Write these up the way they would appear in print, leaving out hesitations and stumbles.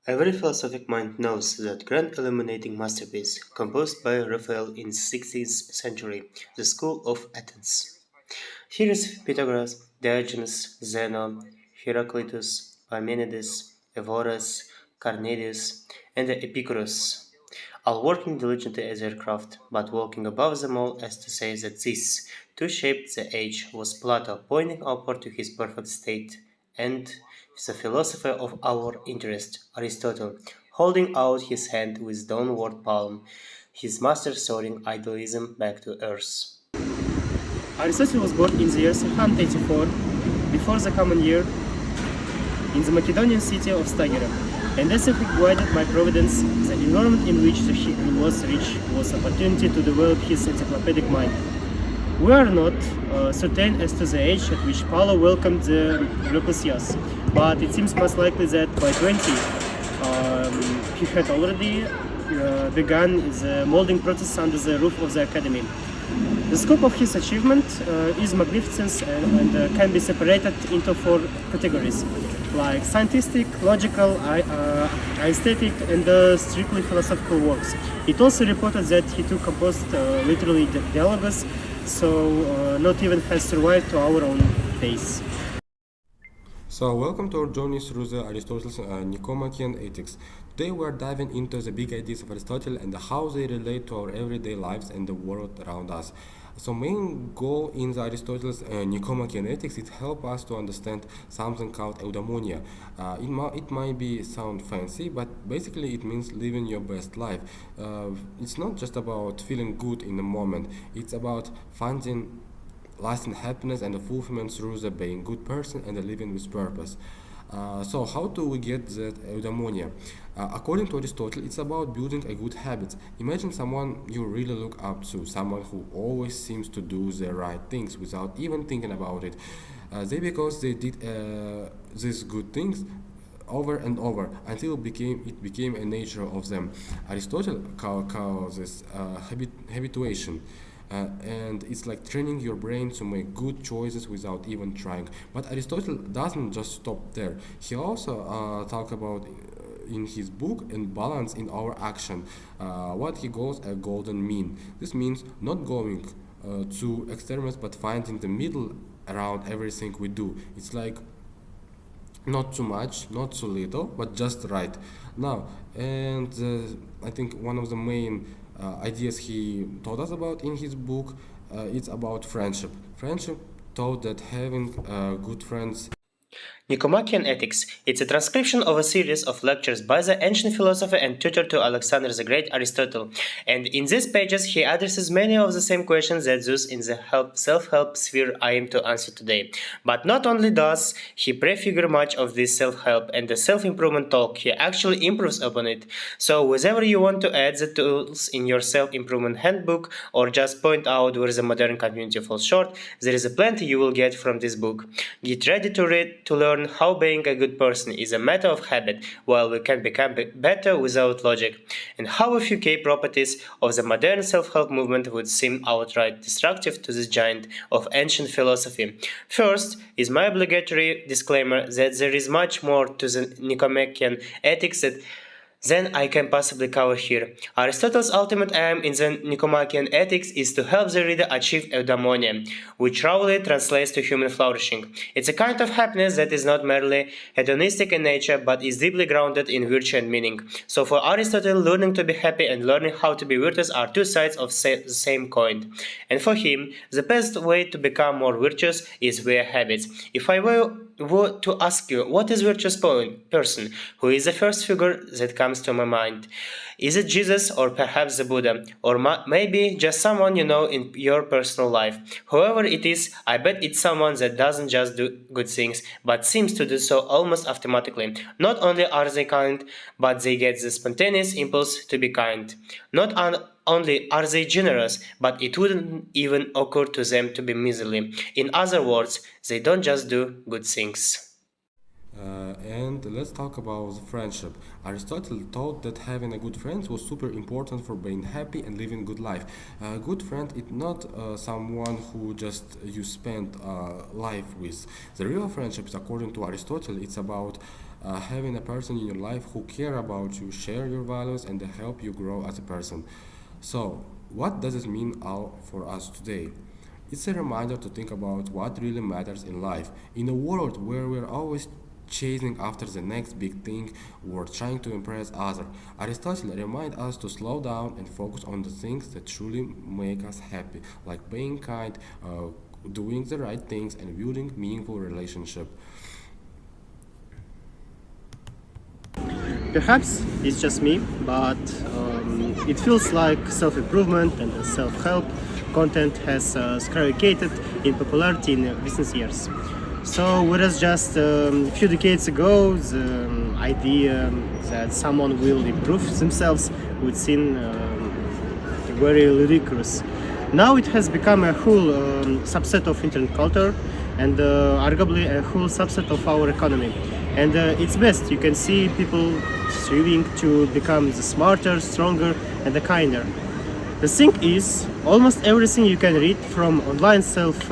Every philosophic mind knows that grand illuminating masterpiece, composed by Raphael in 16th century, the School of Athens. Here is Pythagoras, Diogenes, Zeno, Heraclitus, Parmenides, Evoras, Carnelius, and Epicurus, all working diligently at their craft, but walking above them all as to say that this, who shaped the age, was Plato, pointing upward to his perfect state, and the philosopher of our interest, Aristotle, holding out his hand with downward palm, his master soaring idealism back to earth. Aristotle was born in the year 384 before the common year in the Macedonian city of Stagira, and as if guided by Providence, the environment in which he was rich was opportunity to develop his encyclopedic mind. We are not certain as to the age at which Paulo welcomed the Lucasias, but it seems most likely that by 20 he had already begun the molding process under the roof of the academy. The scope of his achievement is magnificence and can be separated into four categories, like scientific, logical, aesthetic, and strictly philosophical works. It also reported that he too composed literally dialogues, so not even has survived to our own days. So, welcome to our journey through the Aristotle's Nicomachean Ethics. Today, we are diving into the big ideas of Aristotle and how they relate to our everyday lives and the world around us. So, main goal in the Aristotle's Nicomachean Ethics is help us to understand something called eudaimonia. It might be sound fancy, but basically it means living your best life. It's not just about feeling good in the moment. It's about finding lasting happiness and fulfillment through the being good person and the living with purpose. So how do we get that eudaimonia? According to Aristotle, it's about building a good habit. Imagine someone you really look up to, someone who always seems to do the right things without even thinking about it. Because they did these good things over and over until it became a nature of them. Aristotle calls this habituation. And it's like training your brain to make good choices without even trying. But Aristotle doesn't just stop there. He also talk about in his book and balance in our action, what he calls a golden mean. This means not going to extremes but finding the middle around everything we do. It's like not too much, not too little, but just right. Now, and I think one of the main ideas he taught us about in his book, it's about friendship. Friendship taught that having good friends. Nicomachean Ethics. It's a transcription of a series of lectures by the ancient philosopher and tutor to Alexander the Great, Aristotle. And in these pages, he addresses many of the same questions that those in the self-help sphere aim to answer today. But not only does he prefigure much of this self-help and the self-improvement talk, he actually improves upon it. So whether you want to add the tools in your self-improvement handbook or just point out where the modern community falls short, there is a plenty you will get from this book. Get ready to read to learn how being a good person is a matter of habit, while we can become better without logic, and how a few key properties of the modern self-help movement would seem outright destructive to this giant of ancient philosophy. First is my obligatory disclaimer that there is much more to the Nicomachean ethics than I can possibly cover here. Aristotle's ultimate aim in the Nicomachean Ethics is to help the reader achieve eudaimonia, which roughly translates to human flourishing. It's a kind of happiness that is not merely hedonistic in nature, but is deeply grounded in virtue and meaning. So for Aristotle, learning to be happy and learning how to be virtuous are two sides of the same coin. And for him, the best way to become more virtuous is via habits. If I were to ask you, what is virtuous person? Who is the first figure that comes to my mind? Is it Jesus or perhaps the Buddha? Or maybe just someone you know in your personal life? Whoever it is, I bet it's someone that doesn't just do good things, but seems to do so almost automatically. Not only are they kind, but they get the spontaneous impulse to be kind. Not only are they generous, but it wouldn't even occur to them to be miserly. In other words, they don't just do good things. And let's talk about friendship. Aristotle taught that having a good friend was super important for being happy and living good life. A good friend is not someone who just you spend life with. The real friendship, according to Aristotle, it's about having a person in your life who care about you, share your values, and help you grow as a person. So, what does it mean for us today? It's a reminder to think about what really matters in life. In a world where we're always chasing after the next big thing or trying to impress others, Aristotle reminds us to slow down and focus on the things that truly make us happy, like being kind, doing the right things, and building meaningful relationships. Perhaps it's just me, but it feels like self-improvement and self-help content has skyrocketed in popularity in recent years. So whereas just a few decades ago, the idea that someone will improve themselves would seem very ludicrous. Now it has become a whole subset of internet culture and arguably a whole subset of our economy. And it's best, you can see people striving to become the smarter, stronger, and the kinder. The thing is, almost everything you can read from online self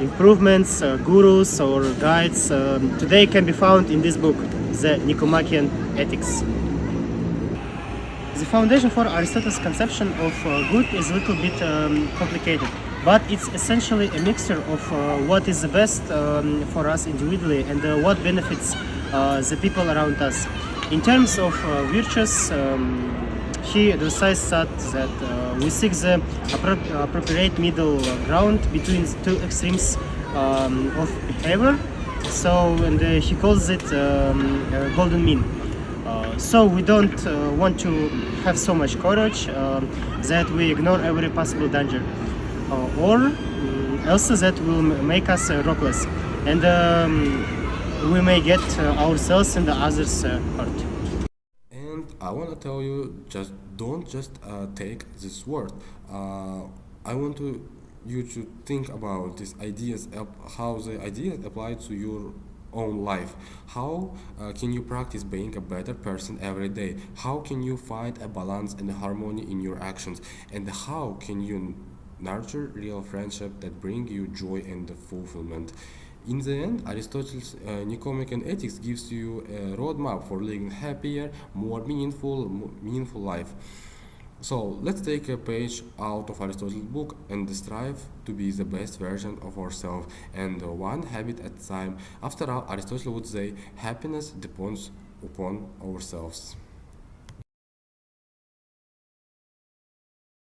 improvements, gurus, or guides today can be found in this book, The Nicomachean Ethics. The foundation for Aristotle's conception of good is a little bit complicated, but it's essentially a mixture of what is the best for us individually and what benefits the people around us. In terms of virtues, he emphasizes that we seek the appropriate middle ground between the two extremes of behavior. So, and he calls it a golden mean. So we don't want to have so much courage that we ignore every possible danger, or else that will make us reckless, and we may get ourselves and the others hurt. And I want to tell you, just don't just take this word. I want you to think about these ideas, how the ideas apply to your own life. How can you practice being a better person every day? How can you find a balance and a harmony in your actions? And how can you nurture real friendship that bring you joy and fulfillment? In the end, Aristotle's Nicomachean Ethics gives you a roadmap for living happier, more meaningful life. So let's take a page out of Aristotle's book and strive to be the best version of ourselves and one habit at a time. After all, Aristotle would say happiness depends upon ourselves.